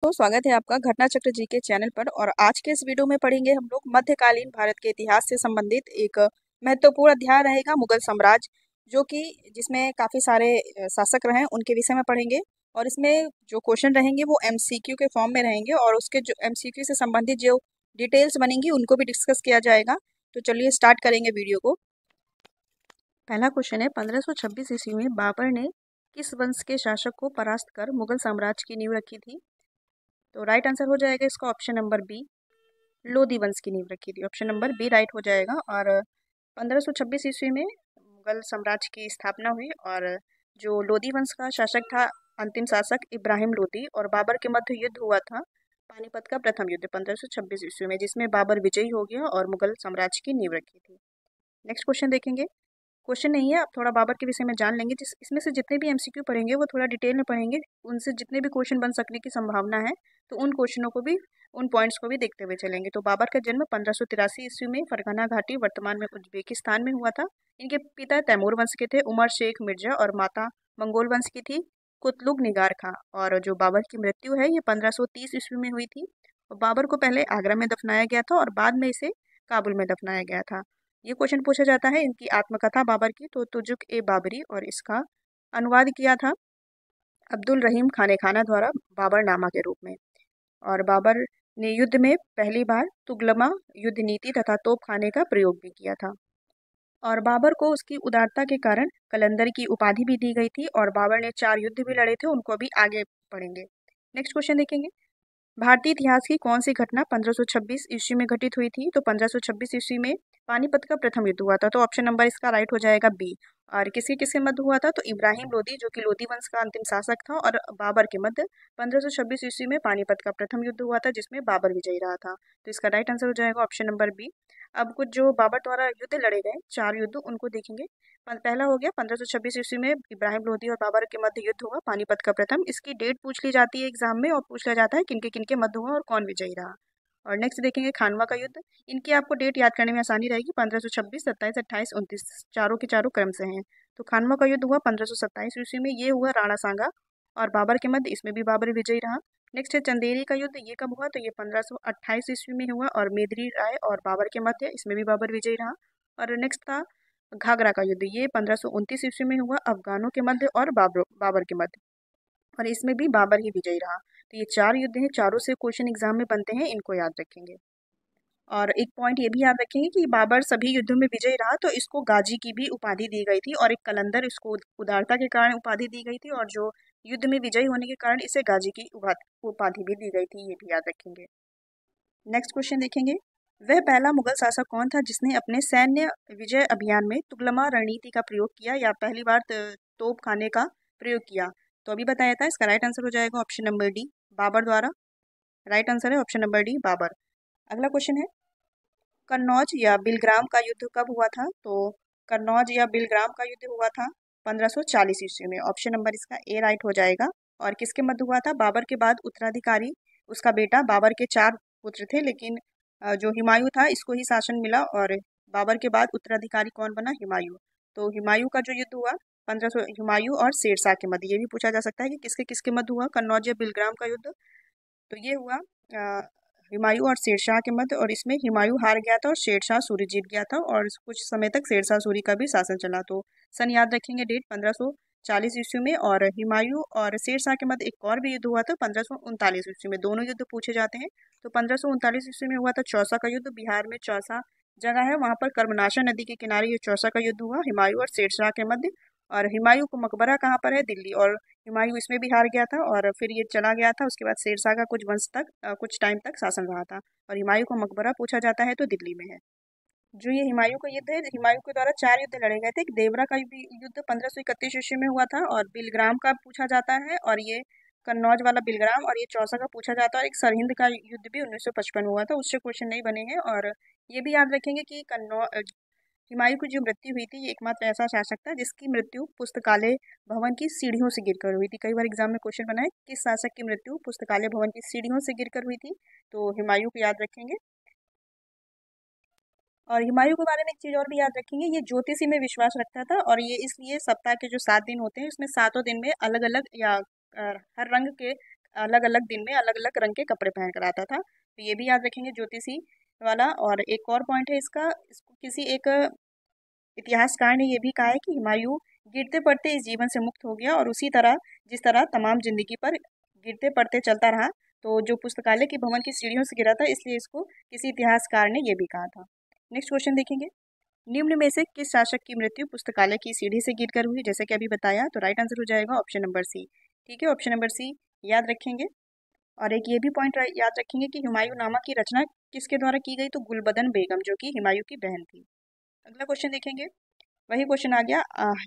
तो स्वागत है आपका घटना चक्र जी के चैनल पर। और आज के इस वीडियो में पढ़ेंगे हम लोग मध्यकालीन भारत के इतिहास से संबंधित एक महत्वपूर्ण अध्याय रहेगा मुगल साम्राज्य, जो कि जिसमें काफ़ी सारे शासक रहे उनके विषय में पढ़ेंगे। और इसमें जो क्वेश्चन रहेंगे वो एमसीक्यू के फॉर्म में रहेंगे और उसके जो एमसीक्यू से संबंधित जो डिटेल्स बनेंगी उनको भी डिस्कस किया जाएगा। तो चलिए स्टार्ट करेंगे वीडियो को। पहला क्वेश्चन है, 1526 ईस्वी में बाबर ने किस वंश के शासक को परास्त कर मुगल साम्राज्य की नींव रखी थी? तो राइट आंसर हो जाएगा इसका ऑप्शन नंबर बी, लोधी वंश की नींव रखी थी। ऑप्शन नंबर बी राइट हो जाएगा। और 1526 ईस्वी में मुगल साम्राज्य की स्थापना हुई और जो लोधी वंश का शासक था, अंतिम शासक इब्राहिम लोधी, और बाबर के मध्य युद्ध हुआ था, पानीपत का प्रथम युद्ध 1526 ईस्वी में, जिसमें बाबर विजयी हो गया और मुगल साम्राज्य की नींव रखी थी। नेक्स्ट क्वेश्चन देखेंगे। क्वेश्चन नहीं है, आप थोड़ा बाबर के विषय में जान लेंगे। जिस इसमें से जितने भी एमसीक्यू पढ़ेंगे वो थोड़ा डिटेल में पढ़ेंगे, उनसे जितने भी क्वेश्चन बन सकने की संभावना है, तो उन क्वेश्चनों को भी, उन पॉइंट्स को भी देखते हुए चलेंगे। तो बाबर का जन्म 1583 ईस्वी में फरगना घाटी, वर्तमान में उज्बेकिस्तान में हुआ था। इनके पिता तैमूर वंश के थे, उमर शेख मिर्जा, और माता मंगोल वंश की थी, कुतलुग निगार खां। और जो बाबर की मृत्यु है ये 1530 ईस्वी में हुई थी। और बाबर को पहले आगरा में दफनाया गया था और बाद में इसे काबुल में दफनाया गया था। ये क्वेश्चन पूछा जाता है इनकी आत्मकथा बाबर की, तो तुजुक ए बाबरी, और इसका अनुवाद किया था अब्दुल रहीम खाने खाना द्वारा बाबरनामा के रूप में। और बाबर ने युद्ध में पहली बार तुगलमा युद्ध नीति तथा तोप खाने का प्रयोग भी किया था। और बाबर को उसकी उदारता के कारण कलंदर की उपाधि भी दी गई थी। और बाबर ने 4 युद्ध भी लड़े थे, उनको अभी आगे पढ़ेंगे। नेक्स्ट क्वेश्चन देखेंगे। भारतीय इतिहास की कौन सी घटना 1526 ईस्वी में घटित हुई थी? तो 1526 ईस्वी में पानीपत का प्रथम युद्ध हुआ था। तो ऑप्शन नंबर इसका राइट हो जाएगा बी। और किसी किसके मध्य हुआ था? तो इब्राहिम लोदी, जो कि लोदी वंश का अंतिम शासक था, और बाबर के मध्य 1526 ईस्वी में पानीपत का प्रथम युद्ध हुआ था, जिसमें बाबर विजयी रहा था। तो इसका राइट आंसर हो जाएगा ऑप्शन नंबर बी। अब कुछ जो बाबर द्वारा युद्ध लड़े गए 4 युद्ध, उनको देखेंगे। पहला हो गया 1526 ईस्वी में इब्राहिम लोदी और बाबर के मध्य युद्ध हुआ, पानीपत का प्रथम। इसकी डेट पूछ ली जाती है एग्जाम में, और पूछ लिया जाता है किनके किनके मध्य हुआ और कौन विजयी रहा। और नेक्स्ट देखेंगे खानवा का युद्ध। इनकी आपको डेट याद करने में आसानी रहेगी, 1526, 27, 28, 29, चारों के चारों क्रम से हैं। तो खानवा का युद्ध हुआ 1527 ईस्वी में, ये हुआ राणा सांगा और बाबर के मध्य, इसमें भी बाबर विजयी रहा। नेक्स्ट है चंदेरी का युद्ध, ये कब हुआ? तो ये 1528 ईस्वी में हुआ और मेदरी राय और बाबर के मध्य, इसमें भी बाबर विजयी रहा। और नेक्स्ट था घाघरा का युद्ध, ये 1529 ईस्वी में हुआ, अफगानों के मध्य और बाबर के मध्य, और इसमें भी बाबर ही विजयी रहा। तो ये 4 युद्ध हैं, चारों से क्वेश्चन एग्जाम में बनते हैं, इनको याद रखेंगे। और एक पॉइंट ये भी याद रखेंगे कि बाबर सभी युद्धों में विजयी रहा, तो इसको गाजी की भी उपाधि दी गई थी, और एक कलंदर इसको उदारता के कारण उपाधि दी गई थी, और जो युद्ध में विजयी होने के कारण इसे गाजी की उपाधि भी दी गई थी, ये भी याद रखेंगे। नेक्स्ट क्वेश्चन देखेंगे। वह पहला मुगल शासक कौन था जिसने अपने सैन्य विजय अभियान में तुगलमा रणनीति का प्रयोग किया या पहली बार तोप खाने का प्रयोग किया? तो अभी बताया था, इसका राइट आंसर हो जाएगा ऑप्शन नंबर डी, बाबर द्वारा। राइट आंसर है ऑप्शन नंबर डी, बाबर। अगला क्वेश्चन है, कन्नौज या बिलग्राम का युद्ध कब हुआ था? तो कन्नौज या बिलग्राम का युद्ध हुआ था 1540 ईस्वी में। ऑप्शन नंबर इसका ए राइट हो जाएगा। और किसके मध्य हुआ था? बाबर के बाद उत्तराधिकारी उसका बेटा, बाबर के 4 पुत्र थे, लेकिन जो हुमायूं था इसको ही शासन मिला, और बाबर के बाद उत्तराधिकारी कौन बना? हुमायूं। तो हुमायूं का जो युद्ध हुआ 1500, हुमायूं और शेरशाह के मध्य। ये भी पूछा जा सकता है कि किसके किसके मध्य हुआ कन्नौज या बिलग्राम का युद्ध। तो ये हुआ हुमायूं और शेरशाह के मध्य, और इसमें हुमायूं हार गया था और शेरशाह सूरी जीत गया था, और कुछ समय तक शेरशाह सूरी का भी शासन चला। तो सन याद रखेंगे, डेट 1540 ईस्वी में। और हुमायूं और शेरशाह के मध्य एक और भी युद्ध हुआ था 1539 ईस्वी में। दोनों युद्ध पूछे जाते हैं। तो 1539 ईस्वी में हुआ था चौसा का युद्ध, बिहार में चौसा जगह है, वहां पर कर्मनाशा नदी के किनारे ये चौसा का युद्ध हुआ, हुमायूं और शेरशाह के मध्य। और हुमायूं को मकबरा कहाँ पर है? दिल्ली। और हुमायूं इसमें भी हार गया था, और फिर ये चला गया था। उसके बाद शेरशाह का कुछ वंश तक कुछ टाइम तक शासन रहा था, और हुमायूं को मकबरा पूछा जाता है तो दिल्ली में है। जो ये हुमायूं का युद्ध है, हुमायूं के द्वारा 4 युद्ध लड़े गए थे। एक देवरा का भी युद्ध 1531 ईस्वी में हुआ था, और बिलग्राम का पूछा जाता है, और ये कन्नौज वाला बिलग्राम, और ये चौसा का पूछा जाता है। और एक सरहिंद का युद्ध भी 1955 में हुआ था, उससे क्वेश्चन नहीं बने हैं। और ये भी याद रखेंगे कि हुमायूं की जो मृत्यु हुई थी, ये एकमात्र ऐसा शासक था जिसकी मृत्यु पुस्तकालय भवन की सीढ़ियों से गिरकर हुई थी। कई बार एग्जाम में क्वेश्चन बना है, किस शासक की मृत्यु पुस्तकालय भवन की सीढ़ियों से गिरकर हुई थी? तो हुमायूं को याद रखेंगे। और हुमायूं के बारे में एक चीज और भी याद रखेंगे, ये ज्योतिषी में विश्वास रखता था, और ये इसलिए सप्ताह के जो 7 दिन होते हैं उसमें 7 दिन में अलग अलग या हर रंग के अलग अलग दिन में अलग अलग रंग के कपड़े पहन कर आता था। तो ये भी याद रखेंगे ज्योतिषी वाला। और एक और पॉइंट है इसका, इसको किसी एक इतिहासकार ने ये भी कहा है कि हुमायूं गिरते पड़ते इस जीवन से मुक्त हो गया, और उसी तरह जिस तरह तमाम जिंदगी पर गिरते पड़ते चलता रहा, तो जो पुस्तकालय की भवन की सीढ़ियों से गिरा था, इसलिए इसको किसी इतिहासकार ने ये भी कहा था। नेक्स्ट क्वेश्चन देखेंगे, निम्न में से किस शासक की मृत्यु पुस्तकालय की सीढ़ी से गिरकर हुई? जैसे कि अभी बताया, तो राइट आंसर हो जाएगा ऑप्शन नंबर सी। ठीक है, ऑप्शन नंबर सी याद रखेंगे। और एक ये भी पॉइंट याद रखेंगे कि हुमायूं नामा की रचना किसके द्वारा की गई? तो गुलबदन बेगम, जो कि हुमायूं की बहन थी। अगला क्वेश्चन देखेंगे, वही क्वेश्चन आ गया,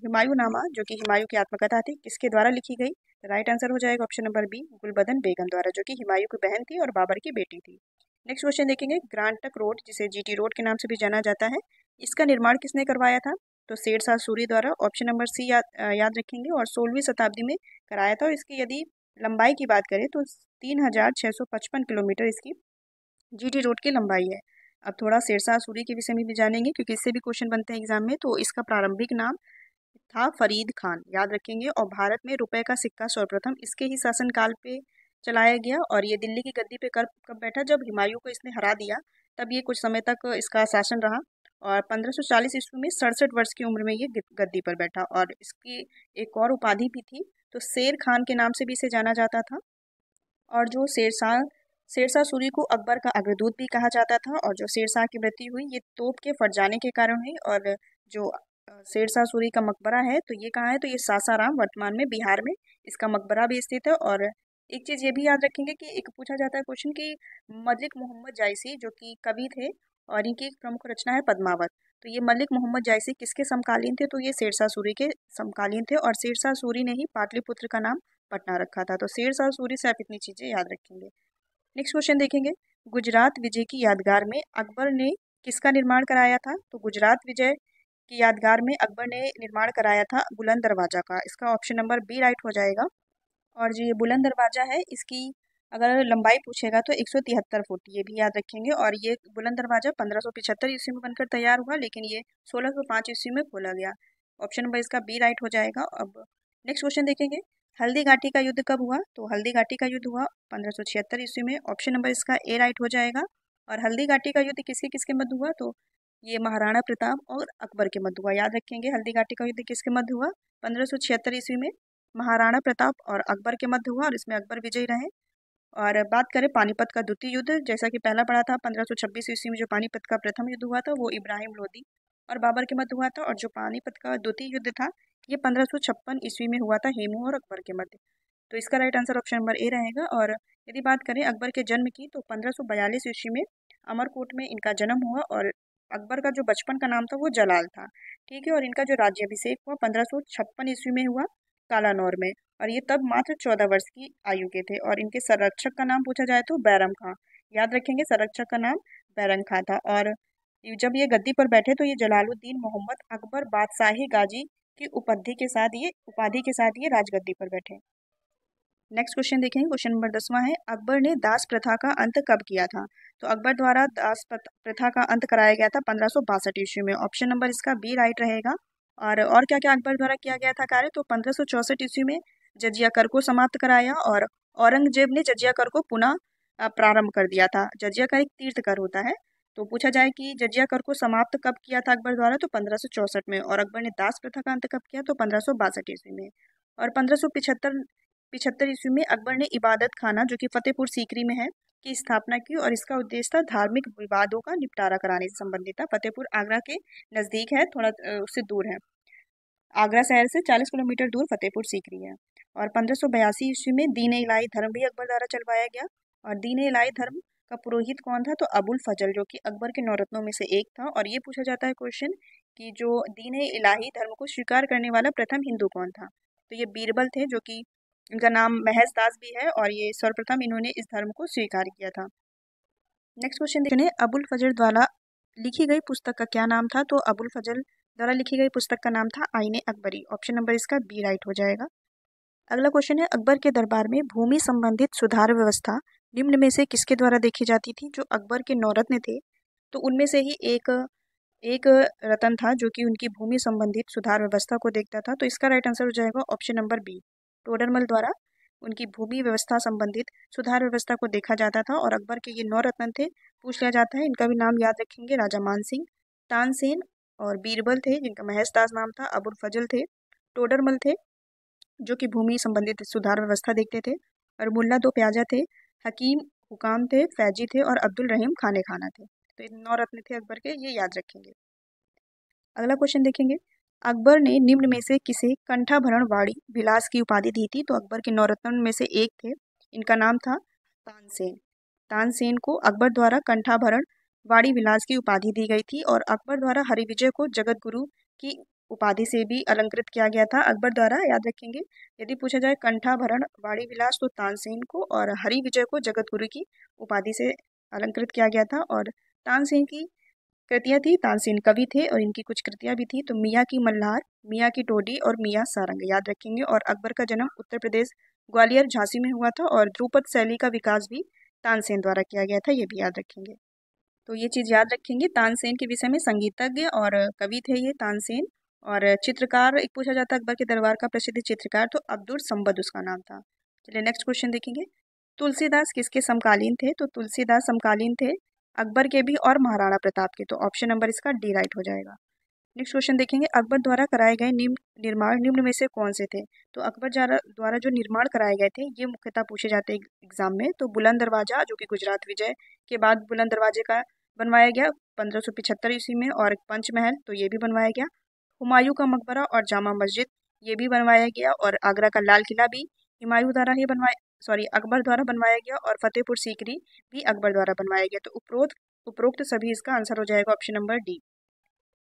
हुमायूं नामा जो कि हुमायूं की आत्मकथा थी, किसके द्वारा लिखी गई? राइट आंसर हो जाएगा ऑप्शन नंबर बी, गुलबदन बेगम द्वारा, जो कि हुमायूं की बहन थी और बाबर की बेटी थी। नेक्स्ट क्वेश्चन देखेंगे, ग्रांड ट्रंक रोड, जिसे जीटी रोड के नाम से भी जाना जाता है, इसका निर्माण किसने करवाया था? तो शेरशाह सूरी द्वारा, ऑप्शन नंबर सी याद रखेंगे। और 16वीं शताब्दी में कराया था। और इसकी यदि लंबाई की बात करें तो 3655 किलोमीटर इसकी जीटी रोड की लंबाई है। अब थोड़ा शेरशाह सूरी के विषय में भी जानेंगे, क्योंकि इससे भी क्वेश्चन बनते हैं एग्जाम में। तो इसका प्रारंभिक नाम था फरीद खान, याद रखेंगे। और भारत में रुपए का सिक्का सर्वप्रथम इसके ही शासनकाल पे चलाया गया। और ये दिल्ली की गद्दी पे कब कब बैठा? जब हुमायूं को इसने हरा दिया, तब ये कुछ समय तक इसका शासन रहा। और 1540 ईस्वी में 67 वर्ष की उम्र में ये गद्दी पर बैठा। और इसकी एक और उपाधि भी थी, तो शेर खान के नाम से भी इसे जाना जाता था। और जो शेरशाह शेरशाह सूरी को अकबर का अग्रदूत भी कहा जाता था। और जो शेरशाह की मृत्यु हुई, ये तोप के फट जाने के कारण हुई। और जो शेरशाह सूरी का मकबरा है, तो ये कहाँ है? तो ये सासाराम, वर्तमान में बिहार में इसका मकबरा भी स्थित है। और एक चीज़ ये भी याद रखेंगे कि एक पूछा जाता है क्वेश्चन कि मलिक मोहम्मद जायसी जो कि कवि थे, और इनकी एक प्रमुख रचना है पद्मावत। तो ये मलिक मोहम्मद जायसी किसके समकालीन थे? तो ये शेरशाह सूरी के समकालीन थे। और शेरशाह सूरी ने ही पाटलिपुत्र का नाम पटना रखा था। तो शेरशाह सूरी से आप इतनी चीज़ें याद रखेंगे। नेक्स्ट क्वेश्चन देखेंगे, गुजरात विजय की यादगार में अकबर ने किसका निर्माण कराया था? तो गुजरात विजय की यादगार में अकबर ने निर्माण कराया था बुलंद दरवाजा का। इसका ऑप्शन नंबर बी राइट हो जाएगा। और जो ये बुलंद दरवाजा है, इसकी अगर लंबाई पूछेगा तो 173 फुट, ये भी याद रखेंगे। और ये बुलंद दरवाजा 1575 ईस्वी में बनकर तैयार हुआ, लेकिन ये 1605 ईस्वी में खोला गया। ऑप्शन नंबर इसका बी राइट हो जाएगा। अब नेक्स्ट क्वेश्चन देखेंगे, हल्दी घाटी का युद्ध कब हुआ? तो हल्दी घाटी का युद्ध हुआ 1576 ईस्वी में। ऑप्शन नंबर इसका ए राइट हो जाएगा। और हल्दी घाटी का युद्ध किसके किसके मध्य हुआ? तो ये महाराणा प्रताप और अकबर के मध्य हुआ, याद रखेंगे। हल्दी घाटी का युद्ध किसके मध्य हुआ? 1576 ईस्वी में महाराणा प्रताप और अकबर के मध्य हुआ, और इसमें अकबर विजयी रहे। और बात करें पानीपत का द्वितीय युद्ध, जैसा कि पहला पढ़ा था, 1526 ईस्वी में जो पानीपत का प्रथम युद्ध हुआ था, वो इब्राहिम लोदी और बाबर के मध्य हुआ था। और जो पानीपत का द्वितीय युद्ध था, ये 1556 ईस्वी में हुआ था, हेमू और अकबर के मध्य। तो इसका राइट आंसर ऑप्शन नंबर ए रहेगा। और यदि बात करें अकबर के जन्म की, तो 1542 ईस्वी में अमरकोट में इनका जन्म हुआ। और अकबर का जो बचपन का नाम था वो जलाल था। ठीक है, और इनका जो राज्याभिषेक हुआ 1556 ईस्वी में हुआ, कालानौर में। और ये तब मात्र 14 वर्ष की आयु के थे। और इनके संरक्षक का नाम पूछा जाए तो बैरम खां, याद रखेंगे, संरक्षक का नाम बैरम खां था। और जब ये गद्दी पर बैठे, तो ये जलालुद्दीन मोहम्मद अकबर बादशाही गाजी की उपाधि के साथ ये राजगद्दी पर बैठे। नेक्स्ट क्वेश्चन देखेंगे, क्वेश्चन नंबर 10वां है, अकबर ने दास प्रथा का अंत कब किया था? तो अकबर द्वारा दास प्रथा का अंत कराया गया था 1562 ईस्वी में। ऑप्शन नंबर इसका बी राइट रहेगा। और क्या क्या अकबर द्वारा किया गया था कार्य? तो 1564 ईस्वी में जजिया कर को समाप्त कराया, और औरंगजेब ने जजिया कर को पुनः प्रारंभ कर दिया था। जजिया कर एक तीर्थ कर होता है। तो पूछा जाए कि जजिया कर को समाप्त कब किया था अकबर द्वारा? तो 1564 में। और अकबर ने दास प्रथा का अंत कब किया? तो 1562 ईस्वी में। और 1575 ईस्वी में अकबर ने इबादत खाना, जो कि फतेहपुर सीकरी में है, की स्थापना की। और इसका उद्देश्य था धार्मिक विवादों का निपटारा कराने से संबंधित था। फतेहपुर आगरा के नज़दीक है, थोड़ा उससे दूर है। आगरा शहर से 40 किलोमीटर दूर फतेहपुर सीकरी है। और 1582 ईस्वी में दीन इलाही धर्म भी अकबर द्वारा चलवाया गया। और दीन इलाही धर्म का पुरोहित कौन था? तो अबुल फजल, जो कि अकबर के नौरत्नों में से एक था। और ये पूछा जाता है क्वेश्चन कि जो दीन इलाही धर्म को स्वीकार करने वाला प्रथम हिंदू कौन था? तो ये बीरबल थे, जो कि इनका नाम महज दास भी है। और ये सर्वप्रथम इन्होंने इस धर्म को स्वीकार किया था। नेक्स्ट क्वेश्चन देखने, अबुल फजल द्वारा लिखी गई पुस्तक का क्या नाम था? तो अबुल फजल द्वारा लिखी गई पुस्तक का नाम था आईने अकबरी। ऑप्शन नंबर इसका बी राइट हो जाएगा। अगला क्वेश्चन है, अकबर के दरबार में भूमि संबंधित सुधार व्यवस्था निम्न में से किसके द्वारा देखी जाती थी? जो अकबर के नौरत्न थे, तो उनमें से ही एक एक रतन था, जो कि उनकी भूमि संबंधित सुधार व्यवस्था को देखता था। तो इसका राइट आंसर हो जाएगा ऑप्शन नंबर बी, टोडरमल द्वारा उनकी भूमि व्यवस्था संबंधित सुधार व्यवस्था को देखा जाता था। और अकबर के ये 9 रत्न थे, पूछ लिया जाता है। इनका भी नाम याद रखेंगे, राजा मानसिंह, तानसेन और बीरबल थे जिनका महेशदास नाम था, अबुल फजल थे, टोडरमल थे जो कि भूमि संबंधित सुधार व्यवस्था देखते थे, और मुल्ला दो प्याजा थे, हकीम हुकाम थे, फैजी थे और अब्दुल रहीम खाने खाना थे। तो ये 9 रत्न थे अकबर के, ये याद रखेंगे। अगला क्वेश्चन देखेंगे, अकबर ने निम्न में से किसे कंठाभरण वाणी विलास की उपाधि दी थी? तो अकबर के 9 रत्न में से एक थे, इनका नाम था तानसेन। तानसेन को अकबर द्वारा कंठाभरण वाणी विलास की उपाधि दी गई थी, और अकबर द्वारा हरिविजय को जगत गुरु की उपाधि से भी अलंकृत किया गया था अकबर द्वारा, याद रखेंगे। यदि पूछा जाए कंठाभरण वाणी विलास तो तानसेन को, और हरिविजय को जगत गुरु की उपाधि से अलंकृत किया गया था। और तानसेन की कृतियाँ थी, तानसेन कवि थे और इनकी कुछ कृतियाँ भी थी, तो मियाँ की मल्हार, मियाँ की टोडी और मियाँ सारंग, याद रखेंगे। और अकबर का जन्म उत्तर प्रदेश ग्वालियर झांसी में हुआ था, और ध्रुपद शैली का विकास भी तानसेन द्वारा किया गया था, ये भी याद रखेंगे। तो ये चीज़ याद रखेंगे, तानसेन के विषय में संगीतज्ञ और कवि थे ये तानसेन। और चित्रकार एक पूछा जाता है अकबर के दरबार का प्रसिद्ध चित्रकार, तो अब्दुल संबद उसका नाम था। चलिए नेक्स्ट क्वेश्चन देखेंगे, तुलसीदास किसके समकालीन थे? तो तुलसीदास समकालीन थे अकबर के भी और महाराणा प्रताप के, तो ऑप्शन नंबर इसका डी राइट हो जाएगा। नेक्स्ट क्वेश्चन देखेंगे, अकबर द्वारा कराए गए निर्माण निम्न में से कौन से थे? तो अकबर द्वारा जो निर्माण कराए गए थे ये मुख्यतः पूछे जाते हैं एग्जाम में। तो बुलंद दरवाजा जो कि गुजरात विजय के बाद बुलंद दरवाजे का बनवाया गया 1575 ईस्वी में, और पंचमहल तो ये भी बनवाया गया, हुमायूं का मकबरा और जामा मस्जिद ये भी बनवाया गया, और आगरा का लाल किला भी हुमायूं द्वारा ही बनवाया, सॉरी अकबर द्वारा बनवाया गया, और फतेहपुर सीकरी भी अकबर द्वारा बनवाया गया। तो उपरोक्त सभी इसका आंसर हो जाएगा ऑप्शन नंबर डी।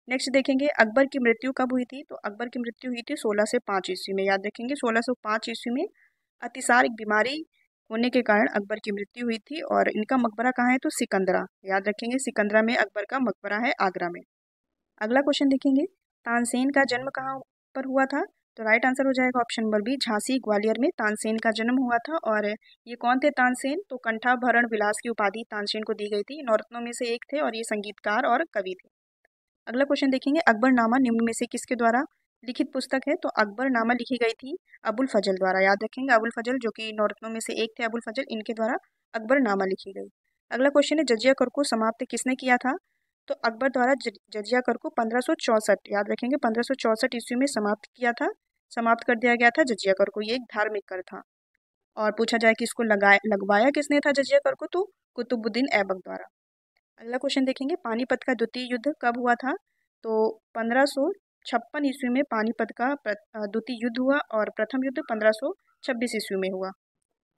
नेक्स्ट देखेंगे, अकबर की मृत्यु कब हुई थी? तो अकबर की मृत्यु हुई थी 16 से 5 ईस्वी में, याद रखेंगे। 1605 ईस्वी में अतिसार एक बीमारी होने के कारण अकबर की मृत्यु हुई थी, और इनका मकबरा कहाँ है? तो सिकंदरा, याद रखेंगे, सिकंदरा में अकबर का मकबरा है, आगरा में। अगला क्वेश्चन देखेंगे, तानसेन का जन्म कहाँ पर हुआ था? तो राइट आंसर हो जाएगा option number B, Jhansi Gwalior में तानसेन का जन्म हुआ था। और ये कौन थे तानसेन? तो कंठाभरण विलास की उपाधि तानसेन को दी गई थी, नौरत्नों में से एक थे, और ये संगीतकार और कवि थे। अगला क्वेश्चन देखेंगे, अकबरनामा निम्न में से किसके द्वारा लिखित पुस्तक है? तो अकबरनामा लिखी गई थी अबुल फजल द्वारा, याद रखेंगे, अबुल फजल जो कि नौरत्नों में से एक थे, अबुल फजल, इनके द्वारा अकबरनामा लिखी गई। अगला क्वेश्चन है, जजिया कर को समाप्त किसने किया था? तो अकबर द्वारा जजिया कर को 1564, याद रखेंगे, 1564 ईस्वी में समाप्त किया था, समाप्त कर दिया गया था जजिया कर को। ये एक धार्मिक कर था। और पूछा जाए कि इसको लगवाया किसने था जजिया कर को? तो कुतुबुद्दीन ऐबक द्वारा। अगला क्वेश्चन देखेंगे, पानीपत का द्वितीय युद्ध कब हुआ था? तो 1556 ईस्वी में पानीपत का द्वितीय युद्ध हुआ, और प्रथम युद्ध 1526 ईस्वी में हुआ।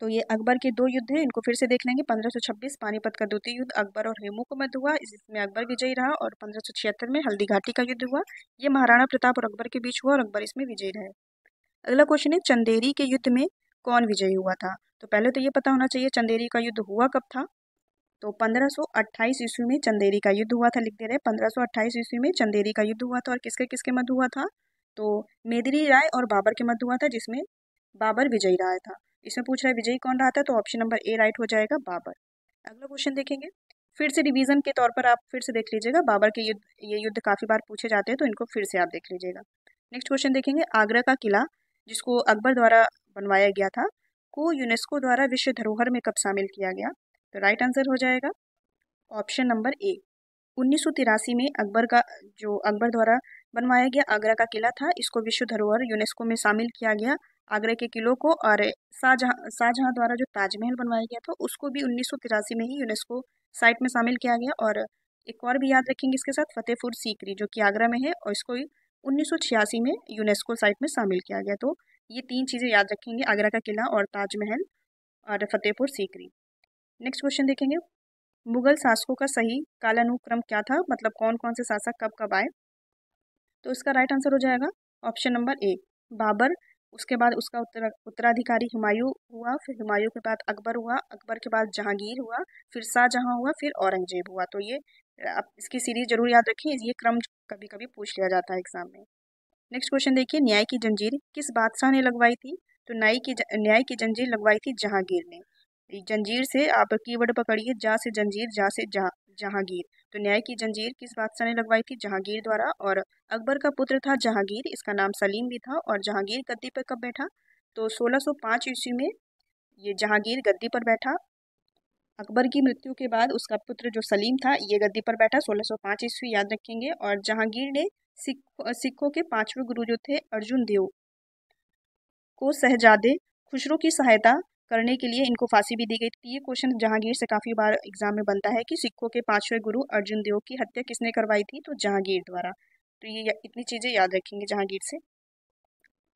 तो ये अकबर के दो युद्ध हैं, इनको फिर से देख लेंगे। 1526 पानीपत का द्वितीय युद्ध अकबर और हेमू के मध्य हुआ, इसमें अकबर विजयी रहा, और 1576 में हल्दी घाटी का युद्ध हुआ, ये महाराणा प्रताप और अकबर के बीच हुआ, और अकबर इसमें विजयी रहे। अगला क्वेश्चन है, चंदेरी के युद्ध में कौन विजयी हुआ था? तो पहले तो ये पता होना चाहिए चंदेरी का युद्ध हुआ कब था। तो 1528 ईस्वी में चंदेरी का युद्ध हुआ था, लिख दे रहे, 1528 ईस्वी में चंदेरी का युद्ध हुआ था, और किसके किसके मध्य हुआ था? तो मेदिनी राय और बाबर के मध्य हुआ था, जिसमें बाबर विजयी रहा था। इसमें पूछ रहा है विजयी कौन रहा था, तो ऑप्शन नंबर ए राइट हो जाएगा, बाबर। अगला क्वेश्चन देखेंगे, फिर से रिवीजन के तौर पर आप फिर से देख लीजिएगा, बाबर के युद्ध, ये युद्ध काफ़ी बार पूछे जाते हैं, तो इनको फिर से आप देख लीजिएगा। नेक्स्ट क्वेश्चन देखेंगे, आगरा का किला जिसको अकबर द्वारा बनवाया गया था को यूनेस्को द्वारा विश्व धरोहर में कब शामिल किया गया? तो राइट आंसर हो जाएगा ऑप्शन नंबर ए, 1983 में अकबर द्वारा बनवाया गया आगरा का किला था, इसको विश्व धरोहर यूनेस्को में शामिल किया गया, आगरा के किलों को। और शाहजहां द्वारा जो ताजमहल बनवाया गया था उसको भी 1983 में ही यूनेस्को साइट में शामिल किया गया। और एक और भी याद रखेंगे इसके साथ, फतेहपुर सीकरी जो कि आगरा में है, और इसको 1986 में यूनेस्को साइट में शामिल किया गया। तो ये तीन चीज़ें याद रखेंगे, आगरा का किला और ताजमहल और फतेहपुर सीकरी। नेक्स्ट क्वेश्चन देखेंगे, मुगल शासकों का सही कालानुक्रम क्या था? मतलब कौन कौन से शासक कब कब आए? तो इसका राइट आंसर हो जाएगा ऑप्शन नंबर ए, बाबर, उसके बाद उसका उत्तराधिकारी हुमायूं हुआ, फिर हुमायूं के बाद अकबर हुआ, अकबर के बाद जहांगीर हुआ, फिर शाहजहां हुआ, फिर औरंगजेब हुआ। तो ये आप इसकी सीरीज जरूर याद रखें, ये क्रम कभी कभी पूछ लिया जाता है एग्जाम में। नेक्स्ट क्वेश्चन देखिए, न्याय की जंजीर किस बादशाह ने लगवाई थी? तो न्याय की जंजीर लगवाई थी जहांगीर ने। जंजीर से आप कीवर्ड पकड़िए, जा से जंजीर, जा से जहांगीर। तो न्याय की जंजीर किस बादशाह ने लगवाई थी? जहांगीर द्वारा। और अकबर का पुत्र था जहांगीर, इसका नाम सलीम भी था, और जहांगीर गद्दी पर कब बैठा? तो 1605 ईस्वी में ये जहांगीर गद्दी पर बैठा। अकबर की मृत्यु के बाद उसका पुत्र जो सलीम था ये गद्दी पर बैठा 1605 ईस्वी, याद रखेंगे। और जहांगीर ने सिखों के पांचवें गुरु जो थे अर्जुन देव को शहजादे खुसरो की सहायता करने के लिए इनको फांसी भी दी गई थी। ये क्वेश्चन जहांगीर से काफ़ी बार एग्जाम में बनता है कि सिखों के पांचवें गुरु अर्जुन देव की हत्या किसने करवाई थी, तो जहांगीर द्वारा। तो ये इतनी चीज़ें याद रखेंगे जहांगीर से।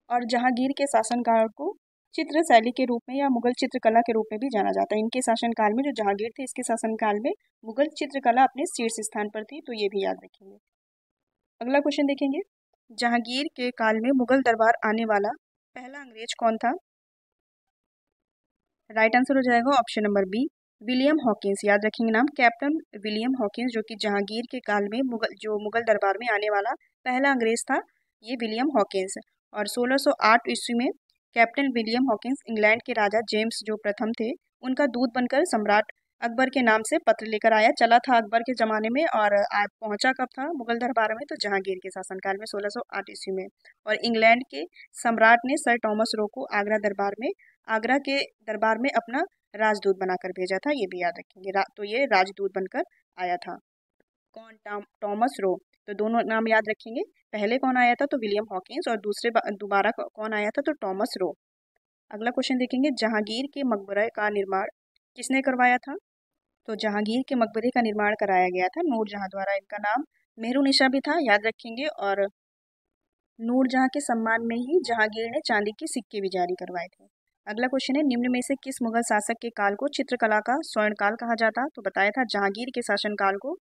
और जहांगीर के शासनकाल को चित्र शैली के रूप में या मुगल चित्रकला के रूप में भी जाना जाता है। इनके शासनकाल में जो जहांगीर थे इसके शासनकाल में मुगल चित्रकला अपने शीर्ष स्थान पर थी, तो ये भी याद रखेंगे। अगला क्वेश्चन देखेंगे, जहांगीर के काल में मुगल दरबार आने वाला पहला अंग्रेज कौन था? राइट आंसर हो जाएगा option number B, William Hawkins. याद रखेंगे नाम, कैप्टन विलियम हॉकिंस, जो कि जहांगीर के काल में मुगल दरबार में आने वाला पहला अंग्रेज था, ये विलियम हॉकिंस। और 1608 ईस्वी में कैप्टन विलियम हॉकिंस इंग्लैंड के राजा जेम्स जो प्रथम थे उनका दूत बनकर सम्राट अकबर के नाम से पत्र लेकर आया। चला था अकबर के ज़माने में और पहुंचा कब था मुगल दरबार में, तो जहांगीर के शासनकाल में 1608 ईस्वी में। और इंग्लैंड के सम्राट ने सर टॉमस रो को आगरा के दरबार में अपना राजदूत बनाकर भेजा था, ये भी याद रखेंगे। तो ये राजदूत बनकर आया था। कौन? Thomas Roe. तो दोनों नाम याद रखेंगे, पहले कौन आया था तो विलियम हॉकिंस, और दोबारा कौन आया था तो टॉमस रो। अगला क्वेश्चन देखेंगे, जहांगीर के मकबरे का निर्माण किसने करवाया था? तो जहांगीर के मकबरे का निर्माण कराया गया था नूरजहां द्वारा। इनका नाम मेहरुनिशा भी था, याद रखेंगे। और नूरजहां के सम्मान में ही जहांगीर ने चांदी के सिक्के भी जारी करवाए थे। अगला क्वेश्चन है, निम्न में से किस मुगल शासक के काल को चित्रकला का स्वर्णकाल कहा जाता? तो बताया था जहांगीर के शासनकाल को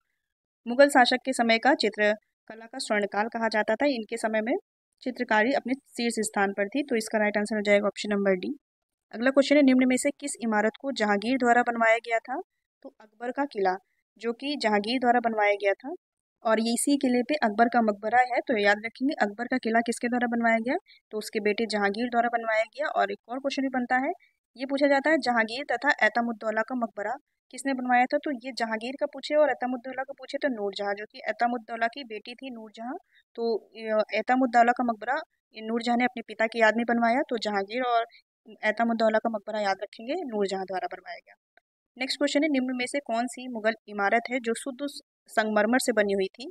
मुगल शासक के समय का चित्रकला का स्वर्णकाल कहा जाता था। इनके समय में चित्रकारी अपने शीर्ष स्थान पर थी, तो इसका राइट आंसर हो जाएगा ऑप्शन नंबर डी। अगला क्वेश्चन है, निम्न में से किस इमारत को जहांगीर द्वारा बनवाया गया था? तो अकबर का किला, जो कि जहांगीर द्वारा बनवाया गया था। और ये इसी किले पे अकबर का मकबरा है, तो याद रखेंगे अकबर का किला किसके द्वारा बनवाया गया, तो उसके बेटे जहांगीर द्वारा बनवाया गया। और एक और क्वेश्चन भी बनता है, ये पूछा जाता है जहांगीर तथा एतमुद्दौला का मकबरा किसने बनवाया था? तो ये जहांगीर का पूछे और एतमुद्दौला का पूछे तो नूरजहां, जो कि एतमुद्दौला की बेटी थी नूरजहां। तो एतमुद्दौला का मकबरा नूरजहां ने अपने पिता की याद में बनवाया, तो जहांगीर और एतमुद्दौला का मकबरा याद रखेंगे नूरजहां द्वारा बनवाया गया। नेक्स्ट क्वेश्चन है, निम्न में से कौन सी मुगल इमारत है जो शुद्ध संगमरमर से बनी हुई थी?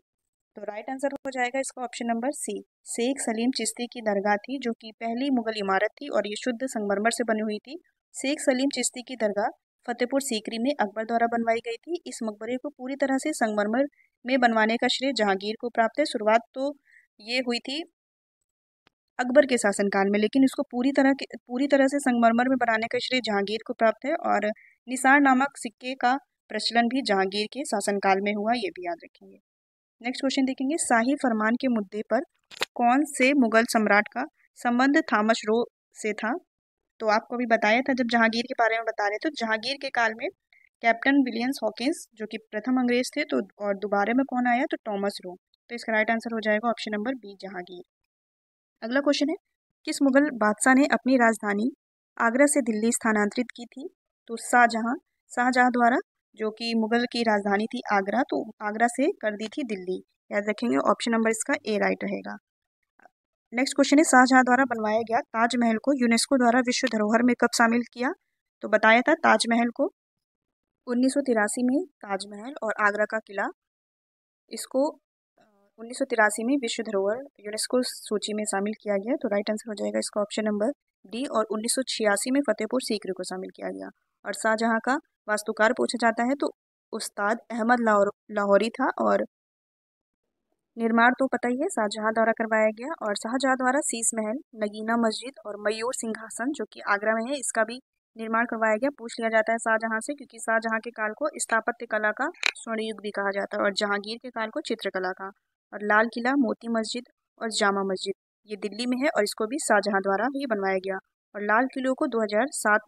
तो राइट आंसर हो जाएगा इसका option number C, Sheikh Salim Chishti की दरगाह थी, जो कि पहली मुगल इमारत थी और ये शुद्ध संगमरमर से बनी हुई थी। शेख सलीम चिश्ती की दरगाह फतेहपुर सीकरी में अकबर द्वारा बनवाई गई थी। इस मकबरे को पूरी तरह से संगमरमर में बनवाने का श्रेय जहांगीर को प्राप्त है। शुरुआत तो ये हुई थी अकबर के शासनकाल में, लेकिन इसको पूरी तरह से संगमरमर में बनाने का श्रेय जहांगीर को प्राप्त है। और निसार नामक सिक्के का प्रचलन भी जहांगीर के शासनकाल में हुआ, ये भी याद रखेंगे। नेक्स्ट क्वेश्चन देखेंगे, शाही फरमान के मुद्दे पर कौन से मुगल सम्राट का संबंध थॉमस रो से था? तो आपको अभी बताया था जब जहांगीर के बारे में बता रहे, तो जहांगीर के काल में कैप्टन विलियम हॉकिंस जो कि प्रथम अंग्रेज थे, तो और दोबारा में कौन आया तो टॉमस रो। तो इसका राइट आंसर हो जाएगा ऑप्शन नंबर बी, जहांगीर। अगला क्वेश्चन है, किस मुगल बादशाह ने अपनी राजधानी आगरा से दिल्ली स्थानांतरित की थी? तो शाहजहां द्वारा, जो कि मुगल की राजधानी थी आगरा, तो आगरा से कर दी थी दिल्ली। याद रखेंगे ऑप्शन नंबर इसका ए राइट रहेगा। नेक्स्ट क्वेश्चन है, शाहजहां द्वारा बनवाया गया ताजमहल को यूनेस्को द्वारा विश्व धरोहर में कब शामिल किया? तो बताया था ताजमहल को 1983 में ताजमहल और आगरा का किला, इसको 1983 में विश्व धरोहर यूनेस्को सूची में शामिल किया गया। तो राइट आंसर हो जाएगा इसका ऑप्शन नंबर डी। और 1986 में फतेहपुर सीकरी को शामिल किया गया। और शाहजहां का वास्तुकार पूछा जाता है तो उस्ताद अहमद लाहौरी था। और निर्माण तो पता ही है शाहजहां द्वारा करवाया गया। और शाहजहां द्वारा शीश महल, नगीना मस्जिद और मयूर सिंहासन जो कि आगरा में है, इसका भी निर्माण करवाया गया। पूछ लिया जाता है शाहजहां से, क्योंकि शाहजहां के काल को स्थापत्य कला का स्वर्ण युग भी कहा जाता है और जहांगीर के काल को चित्रकला का। और लाल किला, मोती मस्जिद और जामा मस्जिद ये दिल्ली में है और इसको भी शाहजहां द्वारा ही बनवाया गया। और लाल किलों को 2007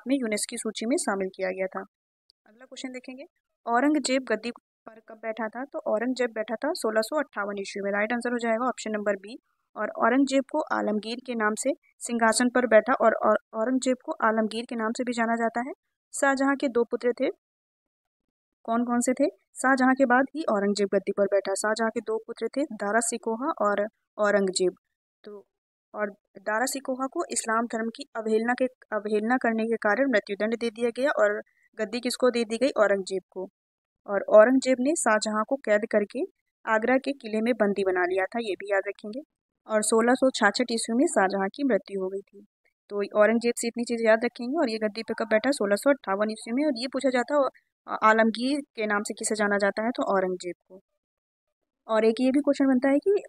में यूनेस्को की सूची में शामिल किया गया था। अगला क्वेश्चन देखेंगे, औरंगजेब गद्दी पर कब बैठा था? तो औरंगजेब बैठा था 1658 ईस्वी में। राइट आंसर हो जाएगा ऑप्शन नंबर बी। और औरंगजेब को आलमगीर के नाम से सिंहासन पर बैठा और औरंगजेब को आलमगीर के नाम से भी जाना जाता है। शाहजहां के दो पुत्र थे, कौन कौन से थे? शाहजहां के बाद ही औरंगजेब गद्दी पर बैठा। शाहजहां के दो पुत्र थे, दारा सिकोहा और औरंगजेब। तो और दारा सिकोहा को इस्लाम धर्म की अवहेलना करने के कारण मृत्युदंड दे दिया गया और गद्दी किसको दे दी गई? औरंगजेब को। और औरंगजेब ने शाहजहां को कैद करके आगरा के किले में बंदी बना लिया था, ये भी याद रखेंगे। और 1666 ईस्वी में शाहजहां की मृत्यु हो गई थी। तो औरंगजेब से इतनी चीज़ याद रखेंगे। और ये गद्दी पे कब बैठा? 1658 ईस्वी में। और ये पूछा जाता है आलमगीर के नाम से किसे जाना जाता है? तो औरंगजेब को। और एक ये भी क्वेश्चन बनता है कि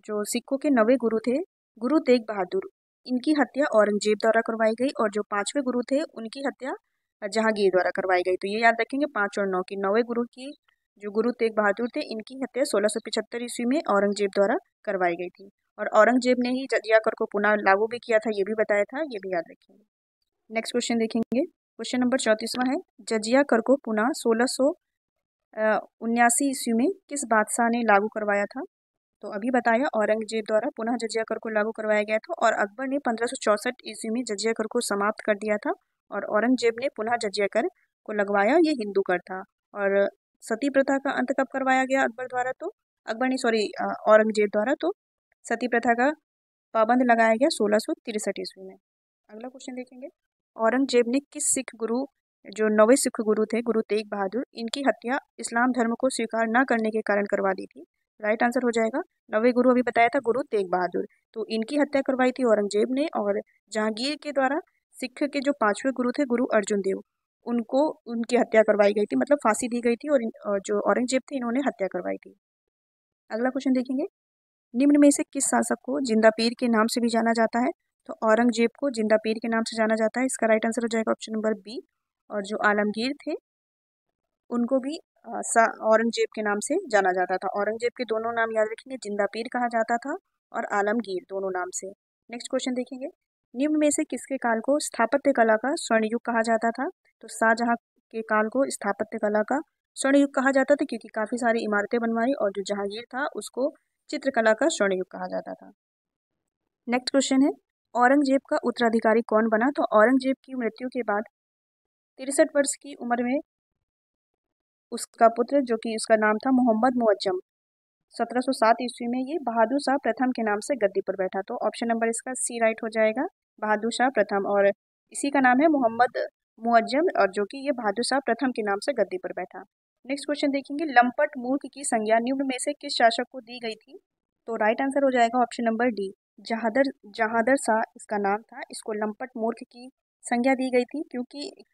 जो सिखों के 9वें गुरु थे, गुरु तेग बहादुर, इनकी हत्या औरंगजेब द्वारा करवाई गई और जो 5वें गुरु थे उनकी हत्या जहांगीर द्वारा करवाई गई। तो ये याद रखेंगे 5 और 9 की। 9वें गुरु की जो गुरु तेग बहादुर थे, इनकी हत्या 1675 ईस्वी में औरंगजेब द्वारा करवाई गई थी। और औरंगजेब ने ही जजिया कर को पुनः लागू भी किया था, ये भी बताया था, ये भी याद रखेंगे। नेक्स्ट क्वेश्चन देखेंगे। क्वेश्चन नंबर 34वां है, जजिया कर को पुनः 1679 ईस्वी में किस बादशाह ने लागू करवाया था? तो अभी बताया औरंगजेब द्वारा पुनः जजिया कर को लागू करवाया गया था। और अकबर ने 1564 ईस्वी में जजिया कर को समाप्त कर दिया था। और औरंगजेब ने पुनः जजिया कर को लगवाया, ये हिंदू कर था। और सती प्रथा का अंत कब करवाया गया अकबर द्वारा? तो अकबर नहीं, सॉरी, औरंगजेब द्वारा तो सती प्रथा का पाबंद लगाया गया 1663 ईस्वी में। अगला क्वेश्चन देखेंगे। औरंगजेब ने किस सिख गुरु, जो 9वें सिख गुरु थे, गुरु तेग बहादुर, इनकी हत्या इस्लाम धर्म को स्वीकार न करने के कारण करवा दी थी? राइट आंसर हो जाएगा 9वें गुरु, अभी बताया था, गुरु तेग बहादुर। तो इनकी हत्या करवाई थी औरंगजेब ने। और जहांगीर के द्वारा सिख के जो 5वें गुरु थे, गुरु अर्जुन देव, उनको उनकी हत्या करवाई गई थी, मतलब फांसी दी गई थी। और जो औरंगजेब थे, इन्होंने हत्या करवाई थी। अगला क्वेश्चन देखेंगे। निम्न में से किस शासक को जिंदा पीर के नाम से भी जाना जाता है? तो औरंगजेब को जिंदा पीर के नाम से जाना जाता है, इसका राइट आंसर हो जाएगा ऑप्शन नंबर बी। और जो आलमगीर थे, उनको भी औरंगजेब के नाम से जाना जाता था। औरंगजेब के दोनों नाम याद रखेंगे, जिंदा पीर कहा जाता था और आलमगीर, दोनों नाम से। नेक्स्ट क्वेश्चन देखेंगे। निम्न में से किसके काल को स्थापत्य कला का स्वर्ण युग कहा जाता था? तो शाहजहां के काल को स्थापत्य कला का स्वर्ण युग कहा जाता था, क्योंकि काफ़ी सारी इमारतें बनवाई। और जो जहांगीर था, उसको चित्रकला का स्वर्ण युग कहा जाता था। नेक्स्ट क्वेश्चन है, औरंगजेब का उत्तराधिकारी कौन बना? तो औरंगजेब की मृत्यु के बाद 63 वर्ष की उम्र में उसका पुत्र, जो कि उसका नाम था मोहम्मद मुअज्जम, 1707 ईस्वी में ये बहादुर शाह प्रथम के नाम से गद्दी पर बैठा। तो ऑप्शन नंबर इसका सी राइट हो जाएगा, बहादुर शाह प्रथम। और इसी का नाम है मोहम्मद मुअज्जम, और जो कि ये बहादुर शाह प्रथम के नाम से गद्दी पर बैठा। नेक्स्ट क्वेश्चन देखेंगे। लंपट मूर्ख की संज्ञा निम्न में से किस शासक को दी गई थी? तो राइट आंसर हो जाएगा option number D, Jahandar Jahandar Shah इसका नाम था। इसको लंपट मूर्ख की संज्ञा दी गई थी, क्योंकि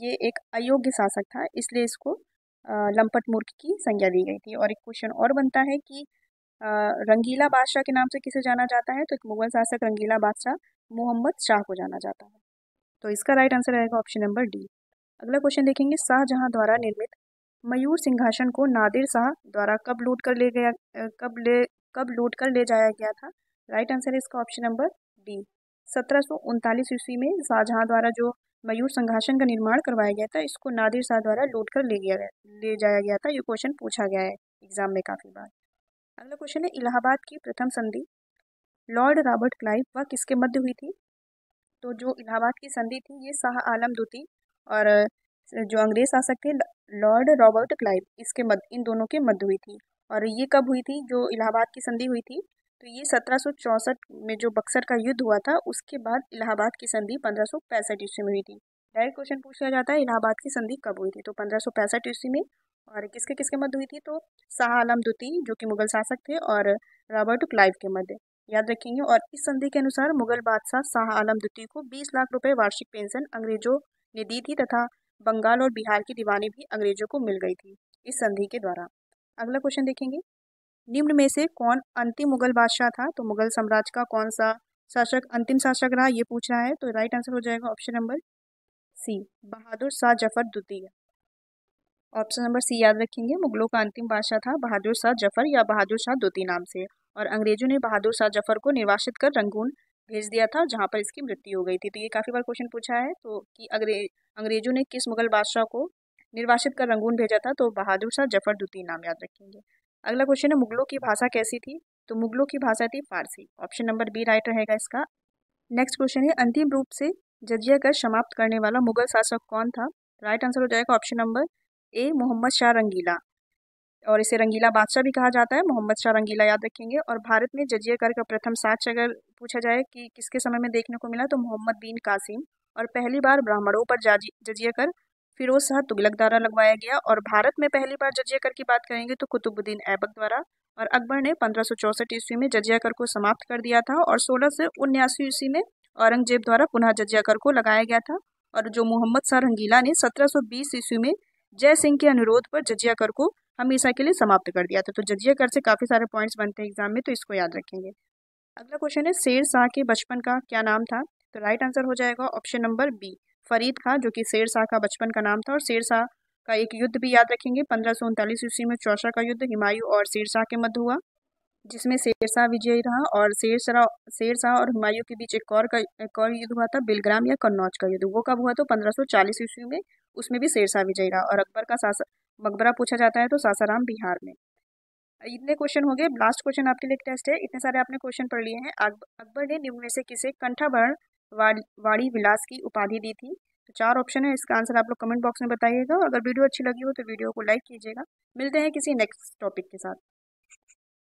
ये एक अयोग्य शासक था, इसलिए इसको लंपट मूर्ख की संज्ञा दी गई थी। और एक क्वेश्चन और बनता है कि अ, रंगीला बादशाह के नाम से किसे जाना जाता है? तो एक मुगल शासक रंगीला बादशाह मोहम्मद शाह को जाना जाता है। तो इसका राइट आंसर रहेगा ऑप्शन नंबर डी। अगला क्वेश्चन देखेंगे। शाहजहां द्वारा निर्मित मयूर सिंहासन को नादिर शाह द्वारा कब लूट कर ले जाया गया था? राइट आंसर है इसका ऑप्शन नंबर डी। 1739 ईस्वी में शाहजहां द्वारा जो मयूर सिंहासन का निर्माण करवाया गया था, इसको नादिर शाह द्वारा लूट कर ले जाया गया था। ये क्वेश्चन पूछा गया है एग्जाम में काफी बार। अगला क्वेश्चन है, इलाहाबाद की प्रथम संधि लॉर्ड रॉबर्ट क्लाइव व किसके मध्य हुई थी? तो जो इलाहाबाद की संधि थी, ये शाह आलम द्वितीय और जो अंग्रेज शासक थे लॉर्ड रॉबर्ट क्लाइव, इसके मध्य, इन दोनों के मध्य हुई थी। और ये कब हुई थी जो इलाहाबाद की संधि हुई थी? तो ये 1764 में जो बक्सर का युद्ध हुआ था, उसके बाद इलाहाबाद की संधि 1565 ईस्वी में हुई थी। डायरेक्ट क्वेश्चन पूछा जाता है इलाहाबाद की संधि कब हुई थी? तो 1565 ईस्वी में। और किसके किसके मध्य हुई थी? तो शाह आलम द्वितीय, जो कि मुगल शासक थे, और रॉबर्ट क्लाइव के मध्य, याद रखेंगे। और इस संधि के अनुसार मुगल बादशाह शाह आलम द्वितीय को 20 लाख रुपए वार्षिक पेंशन अंग्रेजों ने दी थी, तथा बंगाल और बिहार की दीवानी भी अंग्रेजों को मिल गई थी इस संधि के द्वारा। अगला क्वेश्चन देखेंगे। निम्न में से कौन अंतिम मुगल बादशाह था? तो मुगल साम्राज्य का कौन सा शासक अंतिम शासक रहा, ये पूछ रहा है। तो राइट आंसर हो जाएगा ऑप्शन नंबर सी, बहादुर शाह जफर द्वितीय। ऑप्शन नंबर सी याद रखेंगे। मुगलों का अंतिम बादशाह था बहादुर शाह जफर या बहादुर शाह द्वितीय नाम से। और अंग्रेजों ने बहादुर शाह जफर को निर्वासित कर रंगून भेज दिया था, जहां पर इसकी मृत्यु हो गई थी। तो ये काफी बार क्वेश्चन पूछा है, तो कि अंग्रेजों ने किस मुगल बादशाह को निर्वासित कर रंगून भेजा था? तो बहादुर शाह जफर द्वितीय नाम याद रखेंगे। अगला क्वेश्चन है, मुगलों की भाषा कैसी थी? तो मुगलों की भाषा थी फारसी। ऑप्शन नंबर बी राइट रहेगा इसका। नेक्स्ट क्वेश्चन है, अंतिम रूप से जजिया कर समाप्त करने वाला मुगल शासक कौन था? राइट आंसर हो जाएगा option number A, Mohammed Shah Rangila. और इसे रंगीला बादशाह भी कहा जाता है। मोहम्मद शाह रंगीला याद रखेंगे। और भारत में जजिया कर का प्रथम साक्ष्य अगर पूछा जाए कि किसके समय में देखने को मिला, तो मोहम्मद बिन कासिम। और पहली बार ब्राह्मणों पर जजिया कर फिरोज शाह तुगलक द्वारा लगवाया गया। और भारत में पहली बार जजिया कर की बात करेंगे तो कुतुबुद्दीन ऐबक द्वारा। और अकबर ने 1564 ईस्वी में जजिया कर को समाप्त कर दिया था। और 1679 ईस्वी में औरंगजेब द्वारा पुनः जजिया कर को लगाया गया था। और जो मोहम्मद शाह रंगीला ने 1720 ईस्वी में जय सिंह के अनुरोध पर जजिया कर को हमेशा के लिए समाप्त कर दिया था। तो जजिया कर से काफी सारे पॉइंट्स बनते हैं एग्जाम में, तो इसको याद रखेंगे। अगला क्वेश्चन है, शेर शाह के बचपन का क्या नाम था? तो राइट आंसर हो जाएगा ऑप्शन नंबर बी, फरीद खां, जो कि शेर शाह का बचपन का नाम था। और शेर शाह का एक युद्ध भी याद रखेंगे, 1539 ईस्वी में चौसा का युद्ध हुमायूं और शेर शाह के मध्य हुआ, जिसमें शेरशाह विजयी रहा। और शेरशाह और हुमायूं के बीच एक और युद्ध हुआ था, बिलग्राम या कन्नौज का युद्ध। वो कब हुआ? तो 1540 ईस्वी में। उसमें भी शेरशाह विजयी रहा। और अकबर का मकबरा पूछा जाता है तो सासाराम बिहार में। इतने क्वेश्चन हो गए। लास्ट क्वेश्चन आपके लिए टेस्ट है। इतने सारे आपने क्वेश्चन पढ़ लिए हैं। अकबर ने निम्न में से किसे कंठाभरण वाणी विलास की उपाधि दी थी? तो 4 ऑप्शन है, इसका आंसर आप लोग कमेंट बॉक्स में बताइएगा। अगर वीडियो अच्छी लगी हो तो वीडियो को लाइक कीजिएगा। मिलते हैं किसी नेक्स्ट टॉपिक के साथ।